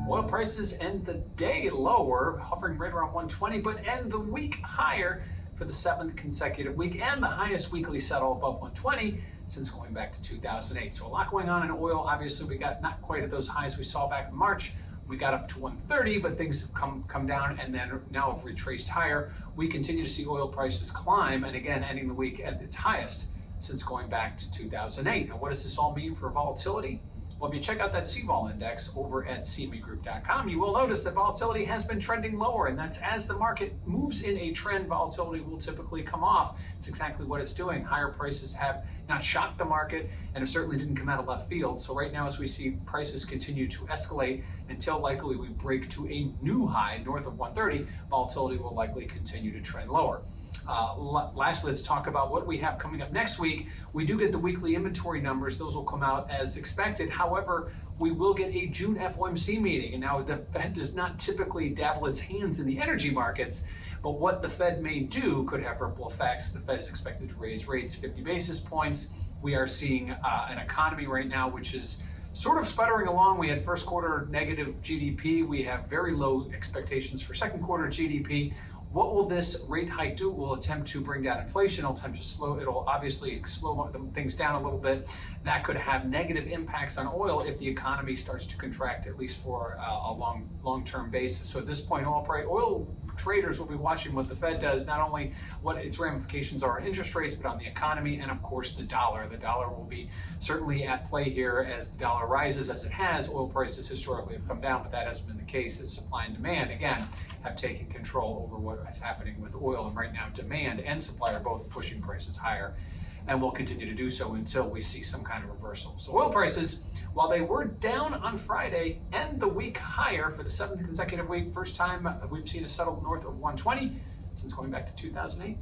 Oil prices end the day lower, hovering right around 120, but end the week higher for the seventh consecutive week and the highest weekly settle above 120 since going back to 2008. So a lot going on in oil. Obviously, we got not quite at those highs we saw back in March. We got up to 130, but things have come down and then now have retraced higher. We continue to see oil prices climb, and again, ending the week at its highest since going back to 2008. Now, what does this all mean for volatility? Well, if you check out that CVOL index over at cmegroup.com, you will notice that volatility has been trending lower, and that's as the market moves in a trend, volatility will typically come off. It's exactly what it's doing. Higher prices have not shocked the market, and it certainly didn't come out of left field. So right now, as we see prices continue to escalate until likely we break to a new high north of 130, volatility will likely continue to trend lower. Lastly, let's talk about what we have coming up next week. We do get the weekly inventory numbers. Those will come out as expected. However, we will get a June FOMC meeting. And now the Fed does not typically dabble its hands in the energy markets, but what the Fed may do could have ripple effects. The Fed is expected to raise rates 50 basis points. We are seeing an economy right now which is sort of sputtering along. We had first quarter negative GDP. We have very low expectations for second quarter GDP. What will this rate hike do? We'll attempt to bring down inflation. It'll obviously slow things down a little bit. That could have negative impacts on oil if the economy starts to contract, at least for a long-term basis. So at this point, oil traders will be watching what the Fed does, not only what its ramifications are on interest rates, but on the economy and, of course, the dollar. The dollar will be certainly at play here as the dollar rises, as it has. Oil prices historically have come down, but that hasn't been the case as supply and demand, again, have taken control over what is happening with oil. And right now, demand and supply are both pushing prices higher, and will continue to do so until we see some kind of reversal. So oil prices, while they were down on Friday, end the week higher for the seventh consecutive week. First time we've seen a settle north of 120 since going back to 2008.